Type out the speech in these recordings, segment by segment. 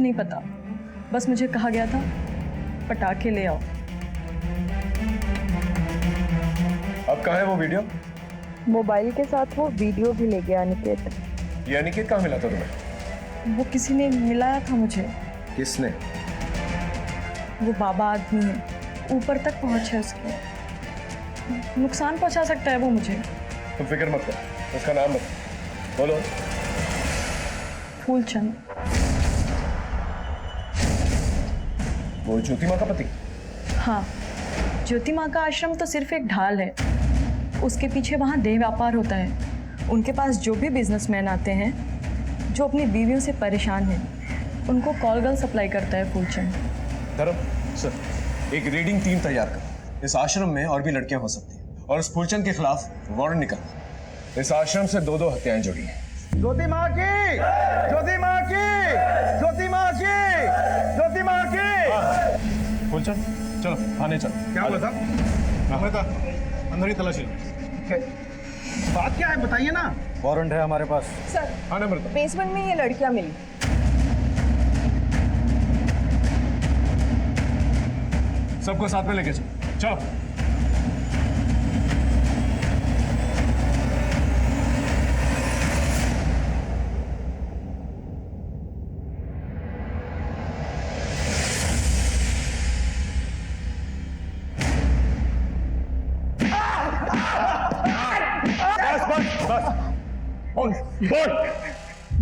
नहीं पता, बस मुझे कहा गया था पटाखे ले आओ। अब कहाँ है वो वीडियो? मोबाइल के साथ वो वीडियो भी ले गया अनिकेत। ये अनिकेत कहाँ मिला था तुम्हें? वो किसी ने मिलाया था मुझे। किसने? वो बाबा आदमी है, ऊपर तक पहुंच है उसके, नुकसान पहुंचा सकता है वो मुझे। तुम फिक्र मत कर, उसका नाम बता। बोलो। फूलचंद। वो ज्योति माँ का पति? हाँ, ज्योति माँ का आश्रम तो सिर्फ एक ढाल है, उसके पीछे वहाँ देह व्यापार होता है। उनके पास जो भी बिजनेसमैन आते हैं जो अपनी बीवियों से परेशान हैं, उनको कॉल गर्ल सप्लाई करता है फूलचंद। धर्म सर, एक रीडिंग टीम तैयार कर। इस आश्रम में और भी लड़कियां हो सकती हैं और उस फूलचंद के खिलाफ वारंट निकल। इस आश्रम से 2-2 हत्याएं जुड़ी हैं। ज्योति माँ की, ज्योति माँ की, ज्योति माँ की, ज्योति माँ की। फूलचंद चलो थाने चलो। क्या हुआ था? अंदर ही तलाशी लो। बात क्या है बताइए ना। वारंट है हमारे पास। सर, हाँ नंबर दो। बेसमेंट में ये लड़कियां मिली। सबको साथ में लेके चलो। चलो।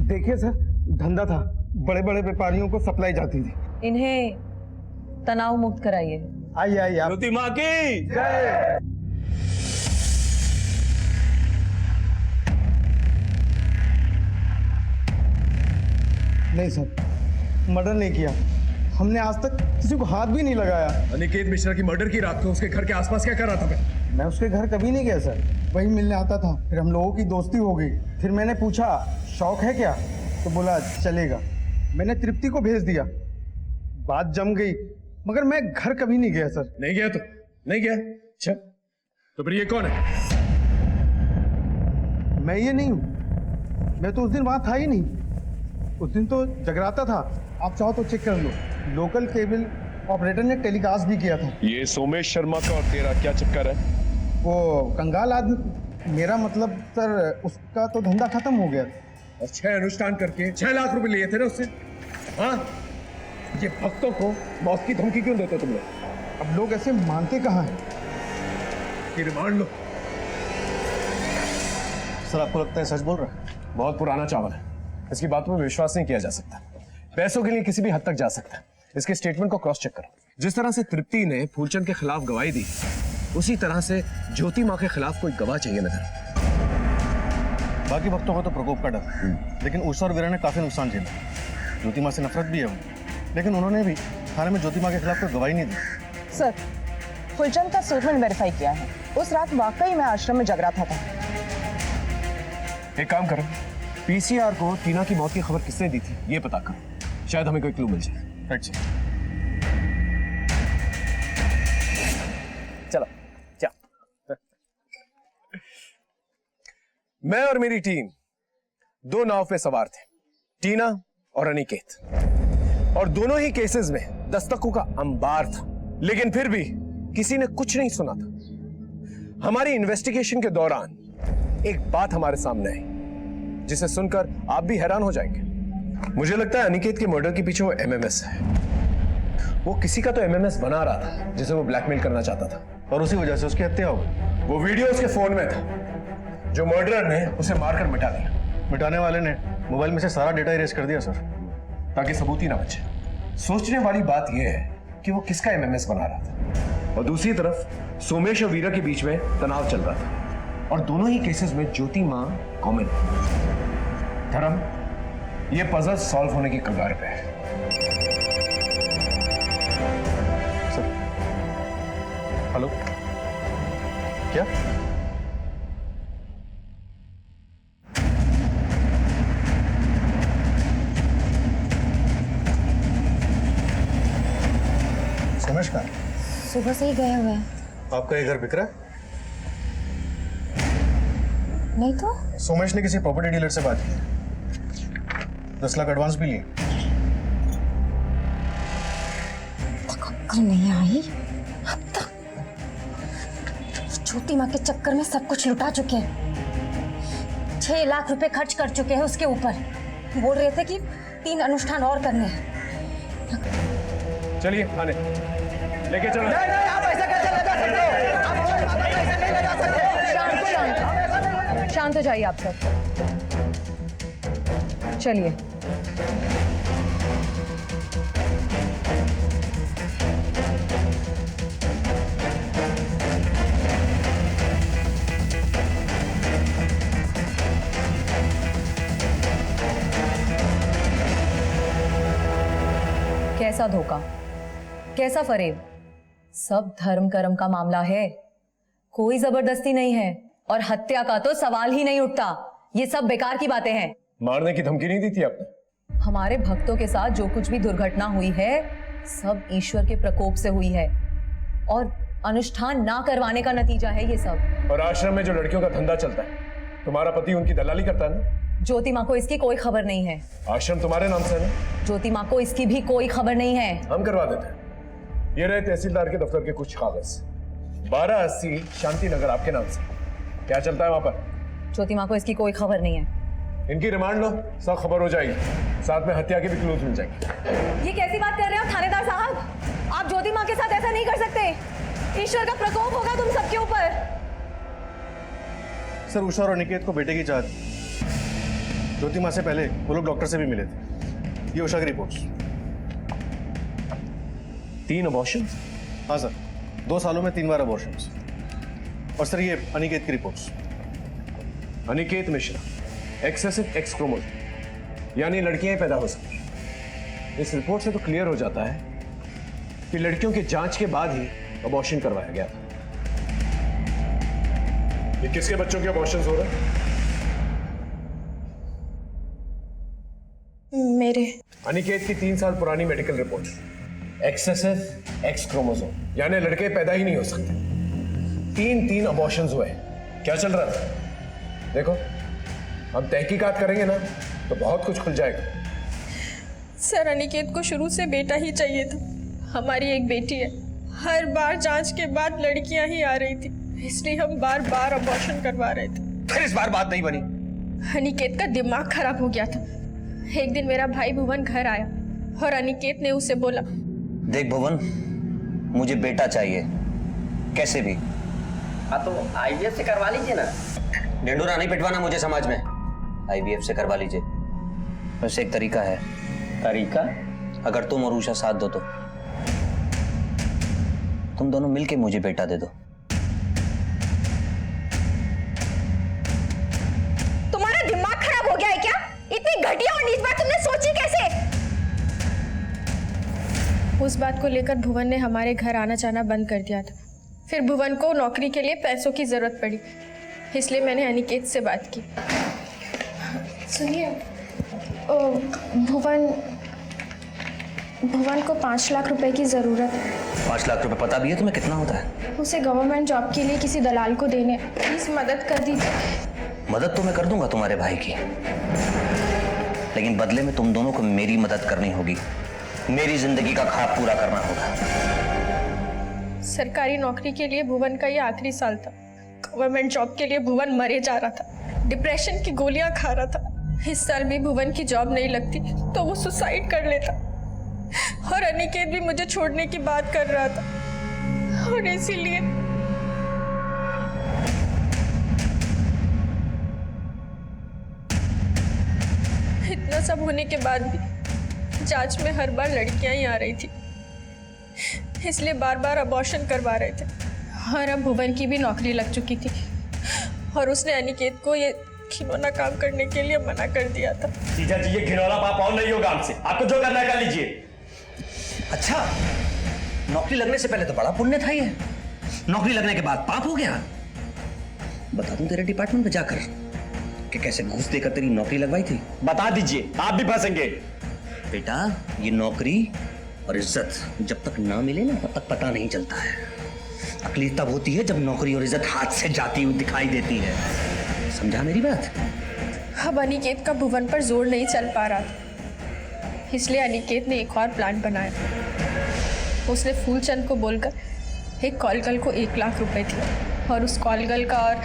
देखिए सर, धंधा था, बड़े बड़े व्यापारियों को सप्लाई जाती थी। इन्हें तनाव मुक्त कराइए। आइए आइए आप। ज्योति माँ की जय। नहीं सर, मर्डर नहीं किया, हमने आज तक किसी को हाथ भी नहीं लगाया। अनिकेत मिश्रा की मर्डर की रात को उसके घर के आसपास क्या कर रहा था? मैं उसके घर कभी नहीं गया सर, वही मिलने आता था, फिर हम लोगों की दोस्ती हो गई। फिर मैंने पूछा शौक है क्या, तो बोला चलेगा। मैंने तृप्ति को भेज दिया, बात जम गई, मगर मैं घर कभी नहीं गया सर। नहीं गया तो नहीं गया। अच्छा तो फिर ये कौन है? मैं ये नहीं हूँ, मैं तो उस दिन वहां था ही नहीं। उस दिन तो जगराता था, आप चाहो तो चेक कर लो। लोकल केबल ऑपरेटर ने टेलीकास्ट भी किया था। ये सोमेश शर्मा का और तेरा क्या चक्कर है? वो कंगाल आदमी, मेरा मतलब सर उसका तो धंधा खत्म हो गया था। और 6 अनुष्ठान करके 6 लाख रुपए लिए थे ना उससे। हाँ, ये भक्तों को मौत की धमकी क्यों देते तुम लोग? अब लोग ऐसे मानते कहाँ हैं? कि रिमांड लो। सर, आपको लगता है सच बोल रहा है? बहुत पुराना चावल है, इसकी बातों में विश्वास नहीं किया जा सकता। पैसों के लिए किसी भी हद तक जा सकता है। इसके स्टेटमेंट को क्रॉस चेक करो। जिस तरह से तृप्ति ने फूलचंद के खिलाफ गवाही दी, उसी तरह से ज्योति माँ के खिलाफ कोई गवाह चाहिए नजर। बाकी भक्तों को तो प्रकोप का डर, लेकिन उषा और वीरा ने काफी नुकसान झेला। ज्योति माँ से नफरत भी है वो, लेकिन उन्होंने भी थाने में ज्योति माँ के खिलाफ कोई गवाही नहीं दी। सर, फुलचंद का स्टेटमेंट वेरीफाई किया है। उस रात वाकई मैं आश्रम में जगराता था। एक काम करो, पीसीआर को टीना की मौत की खबर किसने दी थी ये पता करो, शायद हमें कोई क्लू मिल जाए। राइट जी। चलो चलो। मैं और मेरी टीम 2 नाव पे सवार थे, टीना और अनिकेत, और दोनों ही केसेस में दस्तकों का अंबार था, लेकिन फिर भी किसी ने कुछ नहीं सुना था। हमारी इन्वेस्टिगेशन के दौरान एक बात हमारे सामने आई जिसे सुनकर आप भी हैरान हो जाएंगे। मुझे लगता है अनिकेत के मर्डर के पीछे वो एमएमएस है। वो किसी का तो एमएमएस बना रहा था जिसे वो ब्लैकमेल करना चाहता था, और उसी वजह से उसकी हत्या हो गई। वो वीडियो उसके फोन में था जो मर्डरर ने उसे मारकर मिटा दिया। मिटाने वाले ने मोबाइल में से सारा डेटा इरेज कर दिया सर, ताकि सबूत ही ना बचे। सोचने वाली बात यह है कि वो किसका एमएमएस बना रहा था। और दूसरी तरफ सोमेश और वीरा के बीच में तनाव चल रहा था, और दोनों ही केसेस में ज्योति मां कॉमन है। धर्म, ये पजल सॉल्व होने की कगार पे है। सर, हेलो, क्या? सोमेश का सुबह से ही गया हुआ है। आपका ये घर बिक रहा है? नहीं तो सोमेश ने किसी प्रॉपर्टी डीलर से बात की, 10 लाख एडवांस भी लिए। अक्ल नहीं आई अब तक। ज्योति माँ के चक्कर में सब कुछ लुटा चुके हैं। 6 लाख रुपए खर्च कर चुके हैं उसके ऊपर। बोल रहे थे कि 3 अनुष्ठान और करने हैं। चलिए थाने लेके चलो। शांत हो जाइए आप सब। चलिए। कैसा धोखा, कैसा फरेब, सब धर्म कर्म का मामला है। कोई जबरदस्ती नहीं है और हत्या का तो सवाल ही नहीं उठता। ये सब बेकार की बातें हैं। मारने की धमकी नहीं दी थी आपने? हमारे भक्तों के साथ जो कुछ भी दुर्घटना हुई है सब ईश्वर के प्रकोप से हुई है और अनुष्ठान ना करवाने का नतीजा है ये सब। और आश्रम में जो लड़कियों का धंधा चलता है, तुम्हारा पति उनकी दलाली करता है ना? ज्योति माँ को इसकी कोई खबर नहीं है। आश्रम तुम्हारे नाम से है ना? ज्योति माँ को इसकी भी कोई खबर नहीं है। हम करवा देते हैं। ये रहे तहसीलदार के दफ्तर के कुछ कागज। 1280 शांति नगर आपके नाम से। क्या चलता है वहां पर? ज्योति माँ को इसकी कोई खबर नहीं है। इनकी रिमांड लो, सब खबर हो जाएगी। साथ में हत्या की भी क्लूज मिल जाएगी। ये कैसी बात कर रहे हो थानेदार साहब? आप ज्योति माँ के साथ ऐसा नहीं कर सकते। ईश्वर का प्रकोप होगा तुम सबके ऊपर। सर, उषा और अनिकेत को बेटे की चाहत। ज्योति माँ से पहले वो लोग डॉक्टर से भी मिले थे। ये उषा की रिपोर्ट्स। 3 अबॉर्शन? हाँ सर, 2 सालों में 3 बार अबॉर्शंस। और सर ये अनिकेत की reports. Aniket Mishra, excessive x chromosome, यानी लड़कियां पैदा हो सकती। इस रिपोर्ट से तो क्लियर हो जाता है कि लड़कियों की जांच के बाद ही अबॉर्शन करवाया गया था। ये किसके बच्चों के अबॉर्शंस हो रहे हैं? मेरे। अनिकेत की 3 साल पुरानी medical report. Excessive x chromosome, यानी लड़के पैदा ही नहीं हो सकते। 3 अबॉर्शंस हुए। क्या चल रहा था? देखो, हम तहकीकात करेंगे ना तो बहुत कुछ खुल जाएगा। सर, अनिकेत को शुरू से बेटा ही चाहिए था। हमारी एक बेटी है। हर बार जांच के बाद लड़कियां ही आ रही थी, इसलिए हम बार बार अबॉर्शन करवा रहे थे। फिर इस बार बात नहीं बनी। अनिकेत का दिमाग खराब हो गया था। एक दिन मेरा भाई भुवन घर आया और अनिकेत ने उसे बोला, देख भुवन, मुझे बेटा चाहिए कैसे भी। हाँ तो आईवीएफ से करवा लीजिए ना। ढिंडोरा नहीं पिटवाना मुझे समाज में। आईवीएफ से करवा लीजिए। वैसे एक तरीका है। तरीका? अगर तुम और उषा साथ दो तो तुम दोनों मिलके मुझे बेटा दे दो। तुम्हारा दिमाग खराब हो गया है क्या? इतनी घटिया और नीच बात तुमने सोची कैसे? उस बात को लेकर भुवन ने हमारे घर आना जाना बंद कर दिया था। फिर भुवन को नौकरी के लिए पैसों की जरूरत पड़ी, इसलिए मैंने अनिकेत से बात की। सुनिए, भुवन को 5 लाख रुपए की ज़रूरत है। 5 लाख रुपए पता भी है तुम्हें कितना होता है? उसे गवर्नमेंट जॉब के लिए किसी दलाल को देने, प्लीज मदद कर दीजिए। मदद तो मैं कर दूंगा तुम्हारे भाई की, लेकिन बदले में तुम दोनों को मेरी मदद करनी होगी। मेरी जिंदगी का ख्वाब पूरा करना होगा। सरकारी नौकरी के लिए भुवन का ये आखिरी साल था। गवर्नमेंट जॉब के लिए भुवन मरे जा रहा था, डिप्रेशन की गोलियां खा रहा था। इस साल भी भुवन की जॉब नहीं लगती तो वो सुसाइड कर लेता, और अनिकेत भी मुझे छोड़ने की बात कर रहा था। और इसीलिए इतना सब होने के बाद भी जांच में हर बार लड़कियां ही आ रही थी, इसलिए बार बार अबॉर्शन करवा रहे थे। और अब भुवन की भी नौकरी लग चुकी थी और उसने अनिकेत को ये घिनौना काम करने के लिए मना कर दिया था। जीजा जी, ये घिनौना पाप और नहीं होगा हमसे। आपको जो करना है कर लीजिए। अच्छा, नौकरी लगने से पहले तो बड़ा पुण्य था ये, नौकरी लगने के बाद पाप हो गया। बता दूं तेरे डिपार्टमेंट में जाकर कि कैसे घूस देकर तेरी नौकरी लगवाई थी? बता दीजिए, आप भी फंसेंगे। बेटा, ये नौकरी और इज्जत जब तक ना मिले ना तब तक पता नहीं चलता है। अकली तब होती है जब नौकरी और इज्जत हाथ से जाती हुई दिखाई देती है। समझा मेरी बात? अब अनिकेत का भुवन पर जोर नहीं चल पा रहा था, इसलिए अनिकेत ने एक और प्लान बनाया। उसने फूलचंद को बोलकर एक कॉल गर्ल को 1 लाख रुपए दिए और उस कॉल गर्ल का और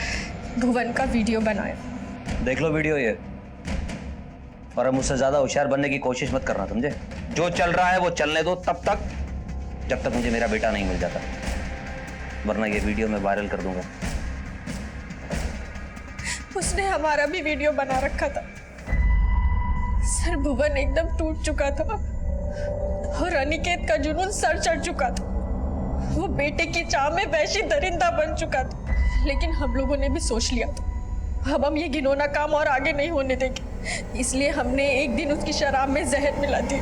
भुवन का वीडियो बनाया। देख लो वीडियो ये, और अब मुझसे ज्यादा होशियार बनने की कोशिश मत करना, समझे? जो चल रहा है वो चलने दो तब तक, जब तक मुझे मेरा बेटा नहीं मिल जाता, वरना ये वीडियो मैं वायरल कर दूंगा। उसने हमारा भी वीडियो बना रखा था। सर भुवन एकदम टूट चुका था और अनिकेत का जुनून सर चढ़ चुका था। वो बेटे की चाह में वैसी दरिंदा बन चुका था, लेकिन हम लोगों ने भी सोच लिया था अब हम ये घिनौना काम और आगे नहीं होने देंगे, इसलिए हमने एक दिन उसकी शराब में जहर मिला दी।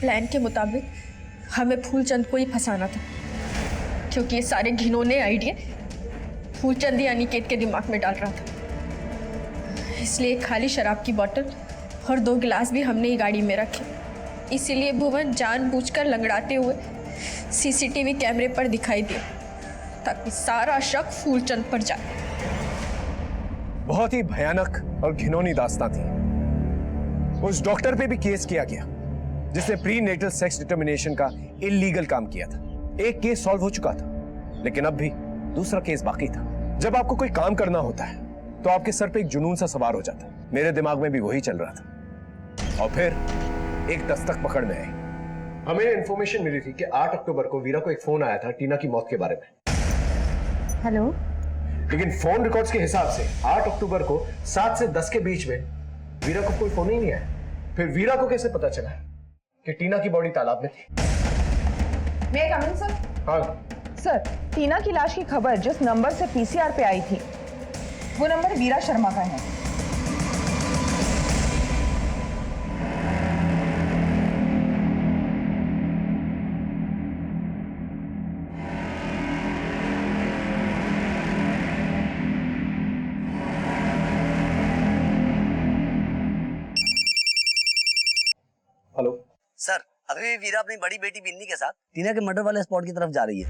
प्लान के मुताबिक हमें फूलचंद को ही फंसाना था, क्योंकि ये सारे घिनौने आइडिया फूलचंद ही अनिकेत के दिमाग में डाल रहा था। इसलिए एक खाली शराब की बोतल और 2 गिलास भी हमने ही गाड़ी में रखे। इसीलिए भुवन जानबूझकर लंगड़ाते हुए सीसीटीवी कैमरे पर दिखाई दिया, ताकि सारा शक फूलचंद पर जाए। बहुत ही भयानक और घिनौनी दास्तां थी। उस डॉक्टर पे भी केस किया गया जिसने प्री नेटल सेक्स डिटर्मिनेशन का इलीगल काम किया था। एक केस सॉल्व हो चुका था, लेकिन अब भी दूसरा केस बाकी था। जब आपको कोई काम करना होता है तो आपके सर पे एक जुनून सा सवार हो जाता है। मेरे दिमाग में भी वही चल रहा था, और फिर एक दस्तक पकड़ में आई। हमें इंफॉर्मेशन मिली थी कि 8 अक्टूबर को वीरा को एक फोन आया था टीना की मौत के बारे में। हेलो, लेकिन फोन रिकॉर्ड्स के हिसाब से 8 अक्टूबर को 7 से 10 के बीच में वीरा को कोई फोन ही नहीं आया। फिर वीरा को कैसे पता चला कि टीना की बॉडी तालाब में थी? मैं कमिंग सर? हाँ सर, टीना की लाश की खबर जिस नंबर से पीसीआर पे आई थी, वो नंबर वीरा शर्मा का है। हेलो सर, अभी भी वीरा अपनी बड़ी बेटी बिन्नी के साथ टीना के मर्डर वाले स्पॉट की तरफ जा रही है।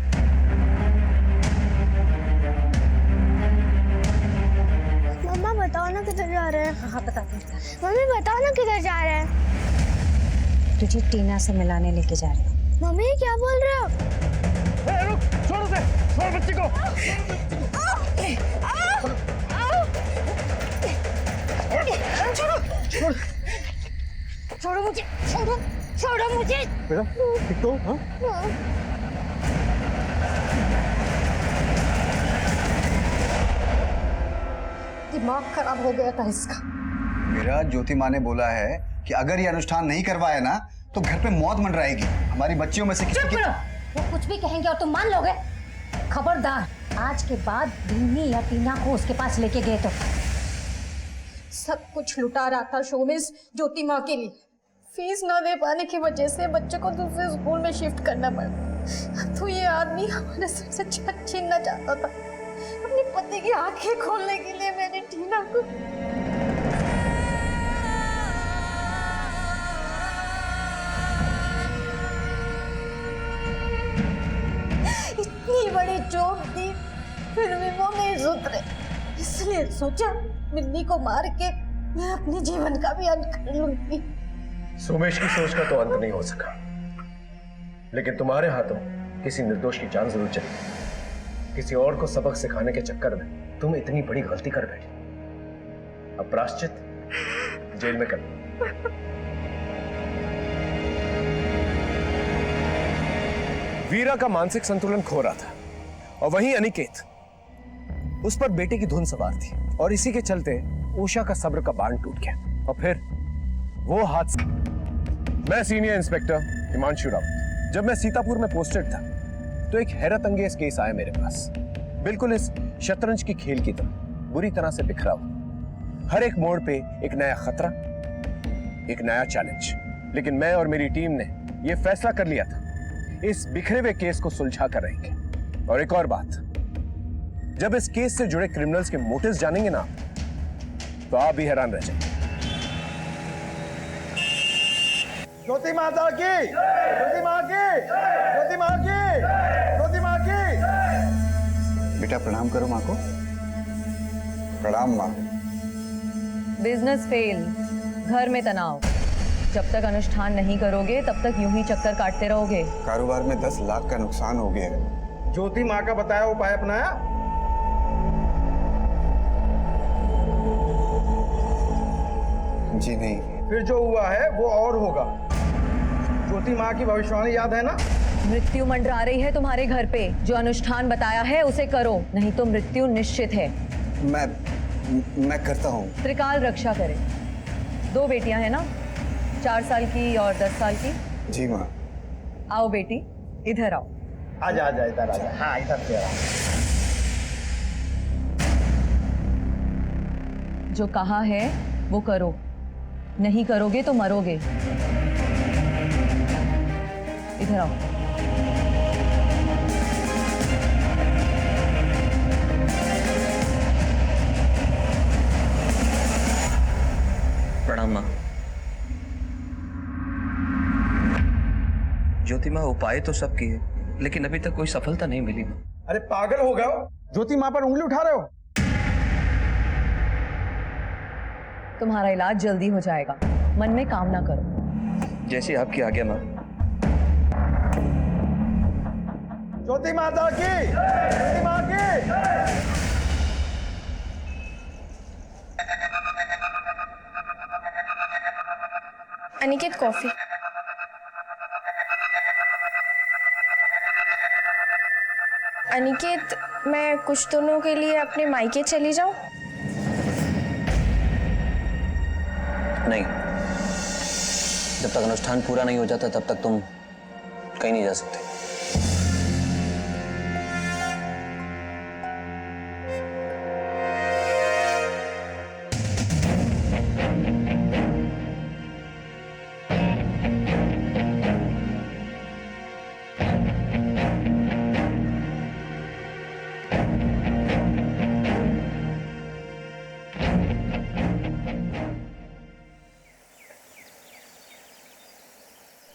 मम्मा बताओ ना किधर जा रहे हैं? हाँ बताते हैं। मम्मी बताओ ना किधर जा रहे हैं? तुझे टीना से मिलाने लेके जा रही हूँ। मम्मी क्या बोल रहे हो? रुक, छोड़ उसे, छोड़ बच्ची को। छोड़ो मुझे, छोड़ो, छोड़ो मुझे। बेटा ठीक तो? हाँ? दिमाग खराब हो गया था इसका। मेरा ज्योति माँ ने बोला है कि अगर ये अनुष्ठान नहीं करवाया ना तो घर पे मौत मंडराएगी। हमारी बच्चियों में से किसी चुप करो, वो कुछ भी कहेंगे और तुम मान लोगे? खबरदार, आज के बाद बिन्नी या टीना को उसके पास लेके गए तो सब कुछ लुटा रहा था शोमिस ज्योति माँ के लिए। फीस ना दे पाने की वजह से बच्चे को दूसरे स्कूल में शिफ्ट करना पड़ा। तो ये आदमी हमारे सर से छत छीनना चाहता था। अपने पति की आंखें खोलने के लिए मैंने टीना को इतनी बड़ी चोट दी, फिर भी वो नहीं सुधरे। इसलिए सोचा बिन्नी को मार के मैं अपने जीवन का भी अंत कर लूंगी। सोमेश की सोच का तो अंत नहीं हो सका, लेकिन तुम्हारे हाथों किसी निर्दोष की जान जरूर चली। किसी और को सबक सिखाने के चक्कर में तुम इतनी बड़ी गलती कर बैठे। अब प्रायश्चित जेल में कर। वीरा का मानसिक संतुलन खो रहा था, और वहीं अनिकेत, उस पर बेटे की धुन सवार थी, और इसी के चलते उषा का सब्र का बांध टूट गया। और फिर वो हादसा। मैं सीनियर इंस्पेक्टर हिमांशु रावत। जब मैं सीतापुर में पोस्टेड था तो एक हैरत अंगेज केस आया मेरे पास, बिल्कुल इस शतरंज की खेल की तरह, बुरी तरह से बिखरा हुआ। हर एक मोड़ पे एक नया खतरा, एक नया चैलेंज। लेकिन मैं और मेरी टीम ने यह फैसला कर लिया था, इस बिखरे हुए केस को सुलझा कर रहेंगे। और एक और बात, जब इस केस से जुड़े क्रिमिनल्स के मोटिव्स जानेंगे ना तो आप भी हैरान रह जाएंगे। ज्योति माता की, ज्योति माँ की, ज्योति माँ की, ज्योति माँ की। बेटा प्रणाम करो माँ को। प्रणाम माँ। बिजनेस फेल, घर में तनाव। जब तक अनुष्ठान नहीं करोगे तब तक यूं ही चक्कर काटते रहोगे। कारोबार में 10 लाख का नुकसान हो गया है। ज्योति माँ का बताया उपाय अपनाया? जी नहीं। फिर जो हुआ है वो और होगा। ज्योति माँ की भविष्यवाणी याद है ना? मृत्यु मंडरा रही है तुम्हारे घर पे। जो अनुष्ठान बताया है उसे करो, नहीं तो मृत्यु निश्चित है। मैं करता हूँ। त्रिकाल रक्षा करे। 2 बेटियां हैं ना, 4 साल की और 10 साल की। जी माँ। आओ बेटी, इधर आओ। आजा आजा इधर आजा। हाँ इधर से आ। जो कहा है वो करो, नहीं करोगे तो मरोगे। इधर आओ। प्रणाम माँ। ज्योति माँ, उपाय तो सब किए लेकिन अभी तक कोई सफलता नहीं मिली माँ। अरे पागल हो गए हो? ज्योति माँ पर उंगली उठा रहे हो? तुम्हारा इलाज जल्दी हो जाएगा, मन में कामना करो। जैसी आपकी आज्ञा माँ। ज्योति माता की, ज्योति माँ की। अनिकेत कॉफी। अनिकेत, मैं कुछ दिनों के लिए अपने मायके चली जाऊं? नहीं, जब तक अनुष्ठान पूरा नहीं हो जाता तब तक तुम कहीं नहीं जा सकते।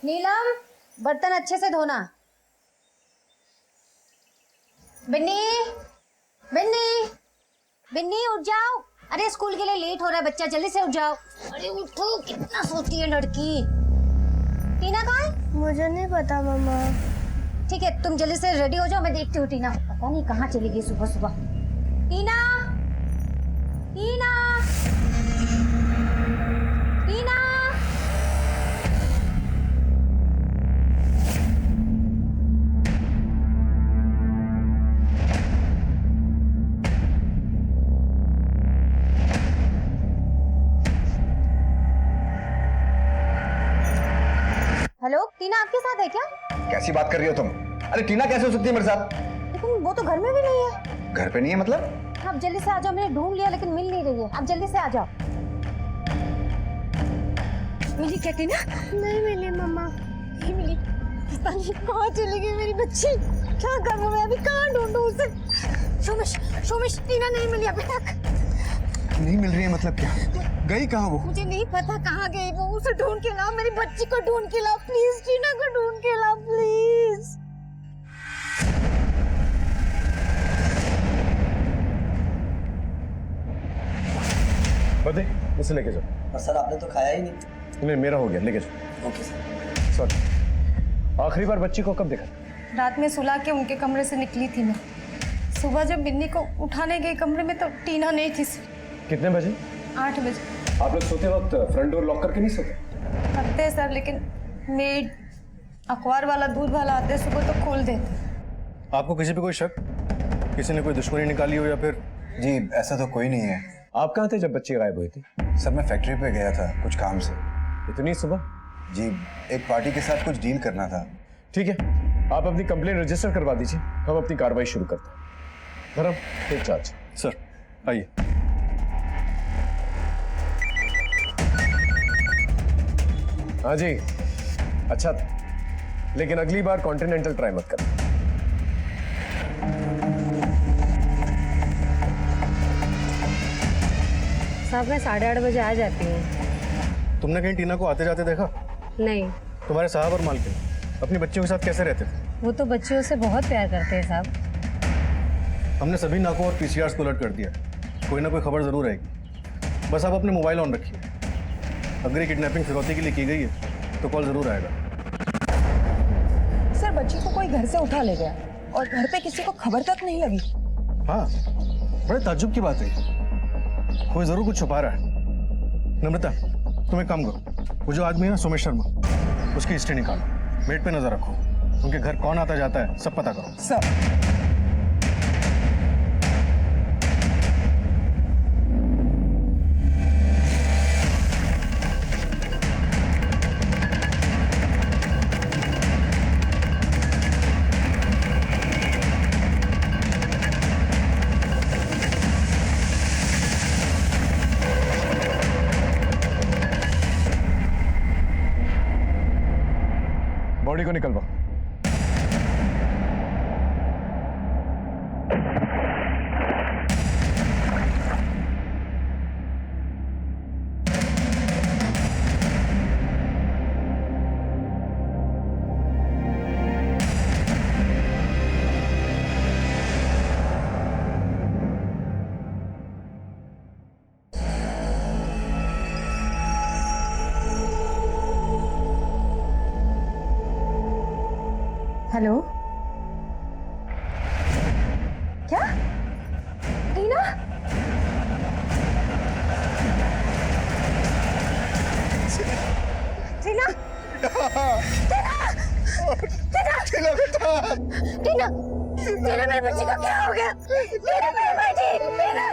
नीलम, बर्तन अच्छे से धोना। बिन्नी, बिन्नी, बिन्नी उठ जाओ। अरे स्कूल के लिए लेट हो रहा है बच्चा, जल्दी से उठ जाओ। अरे उठो, कितना सोती है लड़की। टीना कहाँ है? मुझे नहीं पता मम्मा। ठीक है, तुम जल्दी से रेडी हो जाओ, मैं देखती हूँ टीना। पता नहीं कहाँ चली गई सुबह सुबह। टीना, टीना, टीना। हेलो, टीना आपके साथ है क्या? कैसी बात कर रही हो तुम? अरे टीना कैसे हो सकती है मेरे साथ? लेकिन वो तो घर में भी नहीं है। घर पे नहीं है मतलब? आप जल्दी से आ जाओ, मैंने ढूंढ लिया लेकिन मिल नहीं रही है। आप जल्दी से आ जाओ। मिली क्या टीना? नहीं मिली मम्मा। नहीं मिली। पता नहीं कहाँ चली गई मेरी बच्ची। क्या करूँ मैं अभी, कहाँ ढूंढूं उसे? शोमिश, शोमिश, टीना नहीं मिली अभी तक। नहीं मिल रही है मतलब क्या? गई कहाँ वो? मुझे नहीं पता कहाँ गई वो। उसे ढूंढ के लाओ, मेरी बच्ची को ढूंढ के लाओ प्लीज। टीना को ढूंढ के लाओ प्लीज। बदे, इसे लेके जाओ। सर आपने तो खाया ही नहीं। नहीं, मेरा हो गया, लेके जाओ। Okay sir. सॉरी, आखिरी बार बच्ची को कब देखा? रात में सुला के उनके कमरे से निकली थी मैं। सुबह जब बिन्नी को उठाने गई कमरे में तो टीना नहीं थी। कितने बजे? 8 बजे। आप लोग सोते वक्त फ्रंट डोर लॉक करके नहीं सोते? करते हैं सर, लेकिन मेड, अखबार वाला, दूध वाला आते सुबह तो खोल देते। आपको किसी पे कोई शक? किसी ने कोई दुश्मनी निकाली हो या फिर? जी ऐसा तो कोई नहीं है। आप कहाँ थे जब बच्ची गायब हुई थी? सर मैं फैक्ट्री पे गया था कुछ काम से। इतनी सुबह? जी एक पार्टी के साथ कुछ डील करना था। ठीक है, आप अपनी कंप्लेन रजिस्टर करवा दीजिए, हम अपनी कार्रवाई शुरू करते हैं। धर्म, टेक चार्ज। सर आइए। हाँ जी, अच्छा था, लेकिन अगली बार कॉन्टिनेंटल ट्राई मत करना। साहब मैं 8:30 बजे आ जाती हूँ। तुमने कहीं टीना को आते जाते देखा? नहीं। तुम्हारे साहब और मालकिन अपनी बच्चियों के साथ कैसे रहते थे? वो तो बच्चियों से बहुत प्यार करते हैं साहब। हमने सभी नाकों और पीसीआर्स को अलर्ट कर दिया। कोई ना कोई खबर जरूर आएगी। बस आप अपने मोबाइल ऑन रखिए। अगर ये किडनैपिंग फिरौती के लिए की गई है तो कॉल जरूर आएगा। सर बच्ची को कोई घर से उठा ले गया और घर पे किसी को खबर तक नहीं लगी। हाँ, बड़े ताज्जुब की बात है। कोई जरूर कुछ छुपा रहा है। नम्रता, तुम एक काम करो, वो जो आदमी है ना सोमेश शर्मा, उसकी हिस्ट्री निकालो, मेट पे नजर रखो, उनके घर कौन आता जाता है सब पता करो। सर बॉडी को निकलवा। हेलो, क्या टीना? टीना, टीना बेटा, टीना मेरे बच्चे का क्या हो गया? टीना मेरी बेटी, टीना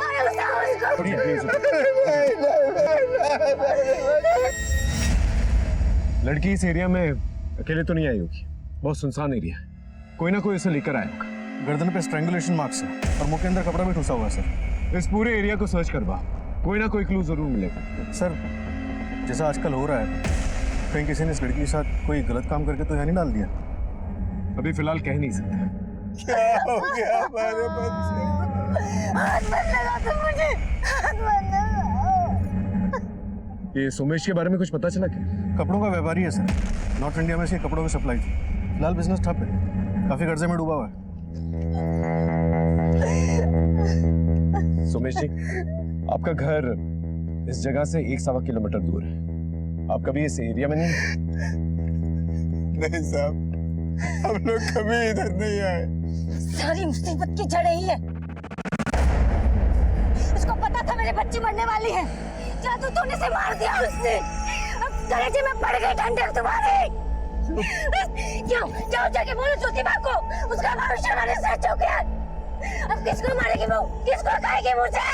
अरे बताओ इसको। लड़की इस एरिया में अकेले तो नहीं आई होगी, बहुत सुनसान एरिया है। कोई ना कोई उसे लेकर आया होगा। गर्दन पे स्ट्रैंगुलेशन मार्क्स है और मुंह के अंदर कपड़ा भी ठुसा हुआ है सर। इस पूरे एरिया को सर्च करवा, कोई ना कोई क्लू जरूर मिलेगा। सर जैसा आजकल हो रहा है, कहीं किसी ने इस लड़की के साथ कोई गलत काम करके तो यहाँ नहीं डाल दिया? अभी फिलहाल कह नहीं सकते। क्या हो गया हमारे बच्चे? हाथ मत लगा तुम मुझे, हाथ मत लगा। ये सोमेश के बारे में कुछ पता चला क्या? कपड़ों का व्यापारी है सर, नॉर्थ इंडिया में इसके कपड़ों की सप्लाई थी। फिलहाल बिजनेस ठप है, काफी कर्जे में डूबा हुआ है। सोमेश जी, आपका घर इस जगह से 1-1.25 किलोमीटर दूर है। आप कभी इस एरिया में नहीं? नहीं साहब, हम लोग कभी इधर नहीं आए। सारी मुसीबत की जड़ यही है। उसको पता था मेरे बच्ची मरने वाली है, जादू टोने से मार दिया उसने। अब कलेजे में पड़ गई ठंडक तुम्हारे। जाओ जाओ जाके बोलो ज्योतिबा को, उसका भविष्यवाणी सच हो गया। अब किसको मारेगी वो, किसको खाएगी मुझे?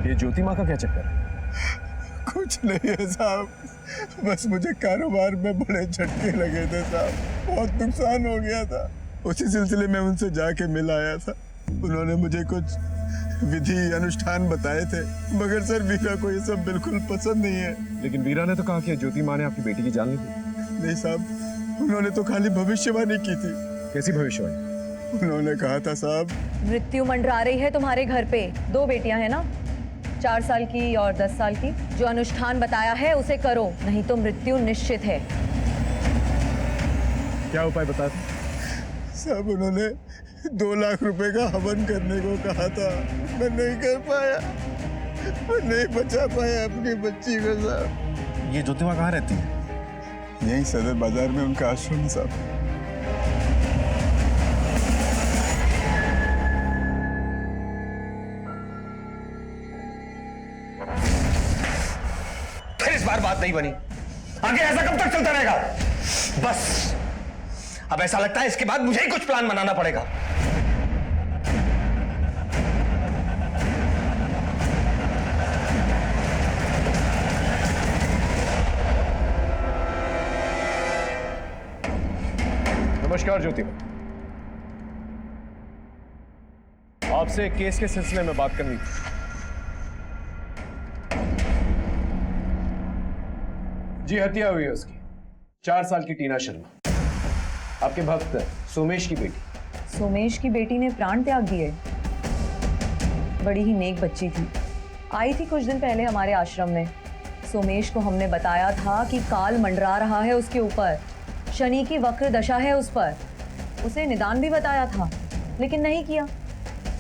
ये ज्योति माँ का क्या चक्कर है? कुछ नहीं है साहब, बस मुझे कारोबार में बड़े झटके लगे थे साहब, बहुत नुकसान हो गया था। उसी सिलसिले में उनसे जाके मिल आया था। उन्होंने मुझे कुछ विधि अनुष्ठान बताए थे, मगर सर वीरा को ये सब बिल्कुल पसंद नहीं है। लेकिन वीरा ने तो कहा कि ज्योति माँ ने आपकी बेटी की जान ली थी। नहीं साहब, उन्होंने तो खाली भविष्यवाणी की थी। कैसी भविष्यवाणी? उन्होंने कहा था साहब, मृत्यु मंडरा रही है तुम्हारे घर पे। 2 बेटियां हैं ना, 4 साल की और 10 साल की। जो अनुष्ठान बताया है उसे करो, नहीं तो मृत्यु निश्चित है। क्या उपाय बता? साहब उन्होंने 2 लाख रुपए का हवन करने को कहा था, मैं नहीं कर पाया, मैं नहीं बचा पाया अपनी बच्ची को साहब। ये ज्योति माँ कहाँ रहती है? यही सदर बाजार में उनका आश्रम है साहब। फिर इस बार बात नहीं बनी। आगे ऐसा कब तक चलता रहेगा? बस अब ऐसा लगता है इसके बाद मुझे ही कुछ प्लान बनाना पड़ेगा। नमस्कार ज्योति, आपसे एक केस के सिलसिले में बात करनी थी। जी, हत्या हुई है उसकी, 4 साल की टीना शर्मा, आपके भक्त सोमेश की बेटी। सोमेश की बेटी ने प्राण त्याग दिए। बड़ी ही नेक बच्ची थी, आई थी कुछ दिन पहले हमारे आश्रम में। सोमेश को हमने बताया था कि काल मंडरा रहा है उसके ऊपर, शनि की वक्र दशा है उस पर। उसे निदान भी बताया था, लेकिन नहीं किया।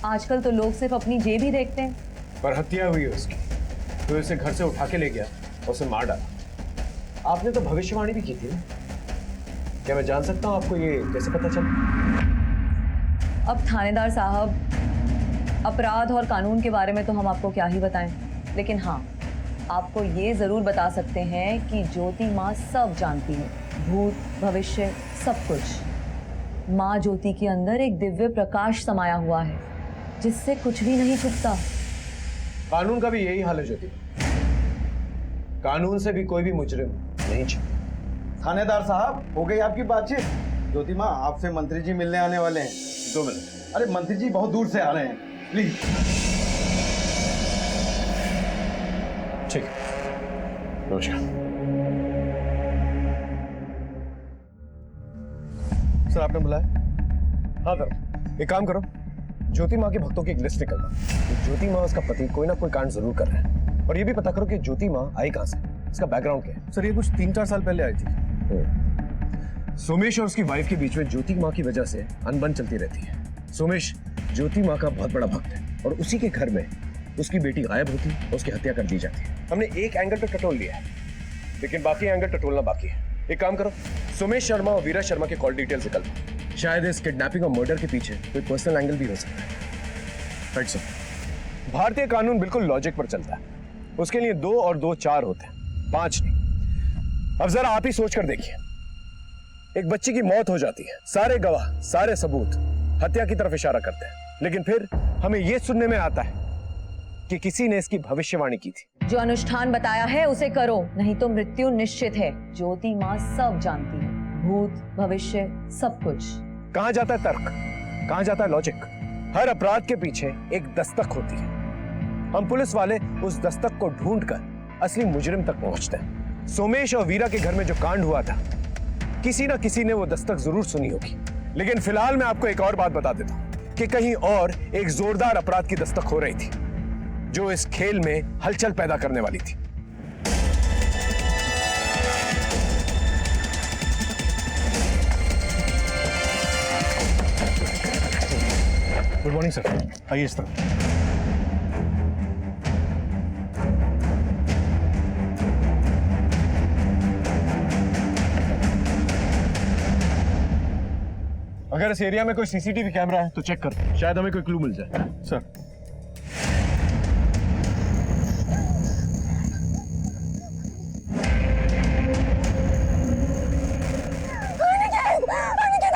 आजकल तो लोग सिर्फ अपनी जेब ही देखते हैं। पर हत्या हुई है उसकी, तो उसे घर से उठा के ले गया और उसे मार डाला। आपने तो भविष्यवाणी भी की थी ना? क्या मैं जान सकता हूँ आपको ये कैसे पता चला? अब थानेदार साहब, अपराध और कानून के बारे में तो हम आपको क्या ही बताएं, लेकिन हाँ, आपको ये जरूर बता सकते हैं कि ज्योति माँ सब जानती है, भूत भविष्य सब कुछ। माँ ज्योति के अंदर एक दिव्य प्रकाश समाया हुआ है, जिससे कुछ भी नहीं छुपता। कानून का भी यही हाल है ज्योति। कानून से भी कोई भी मुजरिम नहीं छुपता। थानेदार साहब, हो गई आपकी बातचीत? ज्योति माँ, आपसे मंत्री जी मिलने आने वाले हैं। 2 मिनट। अरे मंत्री जी बहुत दूर से आ रहे हैं, प्लीज। ठीक है, नमस्कार। सर आपने बुलाया? हाँ सर, एक काम करो, ज्योति माँ के भक्तों की एक लिस्ट निकलवा। तो ज्योति माँ, उसका पति कोई ना कोई कांड जरूर कर रहा है, और ये भी पता करो कि ज्योति माँ आई कहाँ से, इसका बैकग्राउंड क्या है। सर ये कुछ 3-4 साल पहले आई थी। सोमेश और उसकी वाइफ के बीच में ज्योति माँ की वजह से अनबन चलती रहती है। सोमेश ज्योति माँ का बहुत बड़ा भक्त है, और उसी के घर में उसकी बेटी गायब होती है और उसकी हत्या कर दी जाती है। हमने एक एंगल तो टटोल लिया है, लेकिन बाकी एंगल टटोलना बाकी है। एक काम करो, सोमेश शर्मा और वीरा शर्मा के कॉल डिटेल्स निकलवाओ। शायद इस किडनैपिंग और मर्डर के पीछे कोई पर्सनल एंगल भी हो सकता है। Right sir. भारतीय कानून बिल्कुल लॉजिक पर चलता है। उसके लिए 2 और 2 4 होते हैं, 5 नहीं। अब जरा आप ही सोच कर देखिए, एक बच्ची की मौत हो जाती है, सारे गवाह, सारे सबूत हत्या की तरफ इशारा करते हैं, लेकिन फिर हमें यह सुनने में आता है कि किसी ने इसकी भविष्यवाणी की थी। जो अनुष्ठान बताया है उसे करो, नहीं तो मृत्यु निश्चित है। ज्योति माँ सब जानती है, भूत भविष्य सब कुछ। कहां जाता है तर्क, कहां जाता है लॉजिक? हर अपराध के पीछे एक दस्तक होती है। हम पुलिस वाले उस दस्तक को ढूंढकर असली मुजरिम तक पहुंचते हैं। सोमेश और वीरा के घर में जो कांड हुआ था, किसी ना किसी ने वो दस्तक जरूर सुनी होगी। लेकिन फिलहाल मैं आपको एक और बात बता देता हूं कि कहीं और एक जोरदार अपराध की दस्तक हो रही थी, जो इस खेल में हलचल पैदा करने वाली थी। गुड मॉर्निंग सर, आइए इस तरफ। अगर इस एरिया में कोई सीसीटीवी कैमरा है तो चेक कर, शायद हमें कोई क्लू मिल जाए। सर अनिकेत